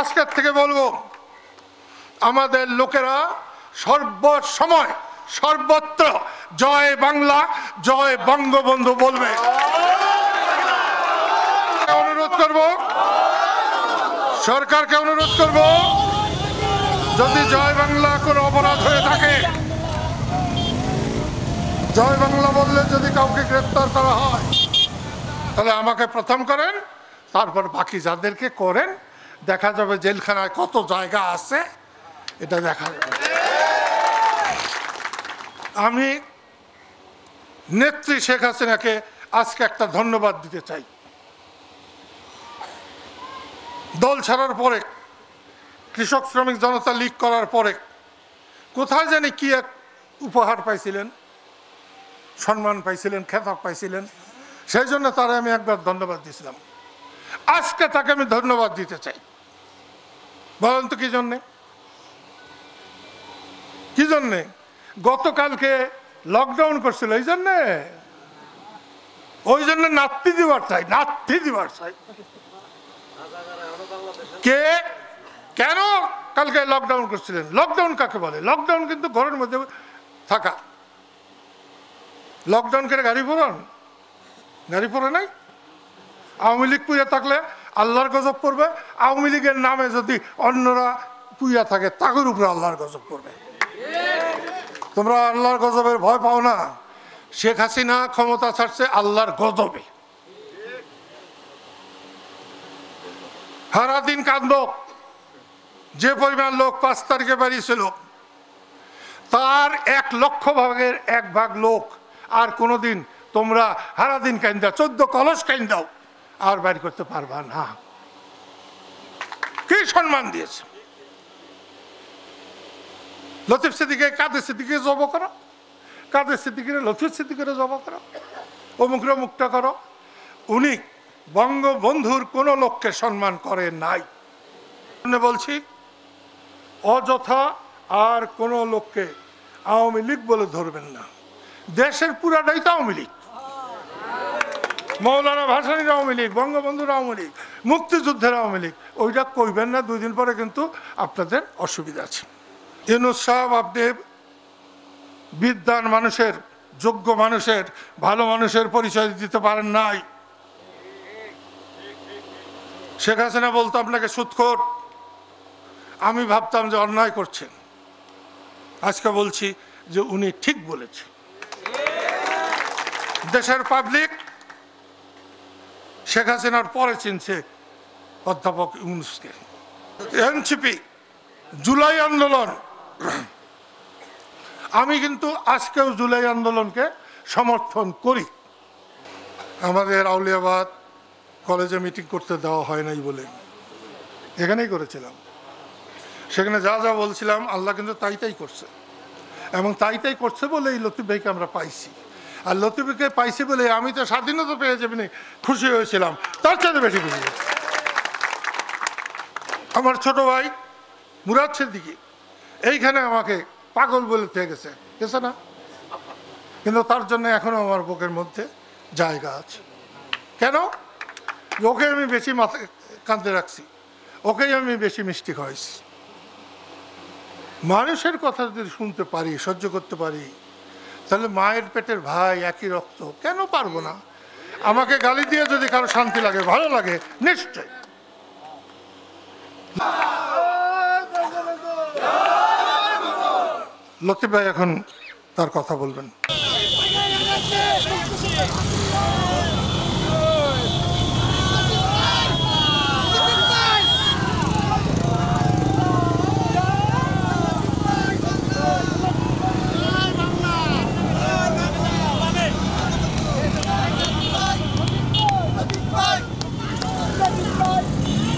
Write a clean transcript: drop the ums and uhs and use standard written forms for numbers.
আজকের থেকে বলবো, আমাদের লোকেরা সর্বসময় সর্বত্র জয় বাংলা, জয় বঙ্গবন্ধু বলবে। অনুরোধ করব, সরকারকে অনুরোধ করব, যদি জয় বাংলা কোনো অপরাধ হয়ে থাকে, জয় বাংলা বললে যদি কাউকে গ্রেফতার করা হয়, তাহলে আমাকে প্রথম করেন, তারপর বাকি যাদেরকে করেন। দেখা যাবে জেলখানায় কত জায়গা আছে, এটা দেখা যাবে। আমি নেত্রী শেখ হাসিনাকে আজকে একটা ধন্যবাদ দিতে চাই। দল ছাড়ার পরে, কৃষক শ্রমিক জনতা লীগ করার পরে কোথায় জানি কি এক উপহার পাইছিলেন, সম্মান পাইছিলেন, খেতাব পাইছিলেন, সেই জন্য তারা আমি একবার ধন্যবাদ দিয়েছিলাম। আজকে তাকে আমি ধন্যবাদ দিতে চাই। বলেন তো কি জন্যে? কি জন্যে? গতকালকে লকডাউন করছিল, এই জন্যে, ওই জন্য নাতি দিবার চাই, নাতি দিবার চাই। কে কেন কালকে লকডাউন করছিলেন? লকডাউন কাকে বলে? লকডাউন কিন্তু ঘরের মধ্যে থাকা। লকডাউন করে গাড়ি পড়ান? গাড়ি পড়ে নাই। আওয়ামী লীগ পুইয়া থাকলে আল্লাহর গজব পড়বে। আওয়ামী লীগের নামে যদি অন্যরা পুইয়া থাকে, তাদের উপরে আল্লাহর গজব পড়বে। তোমরা আল্লাহর গজবের ভয় পাও না। শেখ হাসিনা ক্ষমতা ছাড়ছে আল্লাহর গজবে। সারাদিন কান্দ। যে পরিমাণ লোক 5 তারিখে বেরিয়েছিল, তার 1 লক্ষ ভাগের 1 ভাগ লোক আর কোনোদিন তোমরা সারাদিন কান্দা 14 কলস কান্দাও আর বাইর করতে পারবা না। কি সম্মান দিয়েছে লতিফ সিদ্দিকে, কাদের সিদ্দিকে জব করো, কাদের সিদ্দিকের লতিফ সিদ্দিকের জব করো, অমুকরা মুক্তা করো। উনি বঙ্গবন্ধুর কোনো লোককে সম্মান করে নাই। বলছি, অযথা আর কোনো লোককে আওয়ামী লীগ বলে ধরবেন না। দেশের পুরাটাই তো আওয়ামী লীগ। মৌলানা ভাসানীর আওয়ামী লীগ, বঙ্গবন্ধুর আওয়ামী লীগ, মুক্তিযুদ্ধের আওয়ামী লীগ। ওইটা কইবেন না, 2 দিন পরে কিন্তু আপনাদের অসুবিধা আছে। ইউনূস সাহেব, আপনি বিদ্বান মানুষের, যোগ্য মানুষের, ভালো মানুষের পরিচয় দিতে পারেন নাই। শেখ হাসিনা বলতো আপনাকে সুদখোর। আমি ভাবতাম যে অন্যায় করছেন। আজকে বলছি যে উনি ঠিক বলেছে। দেশের পাবলিক শেখ হাসিনার পরে চিনছে অধ্যাপক ইউনূসকে। এনসিপি, জুলাই আন্দোলন, আমি কিন্তু আজকেও জুলাই আন্দোলনকে সমর্থন করি। আমাদের আউলিয়াবাদ কলেজে মিটিং করতে দেওয়া হয় নাই বলে এখানেই করেছিলাম। সেখানে যা যা বলছিলাম আল্লাহ কিন্তু তাই তাই করছে, এবং তাই তাই করছে বলে এই লতিফ ভাইকে আমরা পাইছি। আর লতিফ ভাইকে পাইছি বলে আমি তো স্বাধীনতা পেয়ে যাবেন খুশি হয়েছিলাম, তার চাইতে বেশি খুশি হয়েছি। আমার ছোট ভাই মুরাদ সিদ্দিকী এইখানে আমাকে পাগল বলে থেকে গেছে না, কিন্তু তার জন্য এখনো আমার বুকের মধ্যে জায়গা আছে। কেন? ওকে আমি বেশি মাথায় কাঁদতে রাখছি, ওকেই আমি বেশি মিষ্টি খাওয়াইছি। মানুষের কথা যদি শুনতে পারি, সহ্য করতে পারি, তাহলে মায়ের পেটের ভাই, একই রক্ত, কেন পারবো না? আমাকে গালি দিয়ে যদি কারো শান্তি লাগে, ভালো লাগে, নিশ্চয়। লতিফ ভাই এখন তার কথা বলবেন।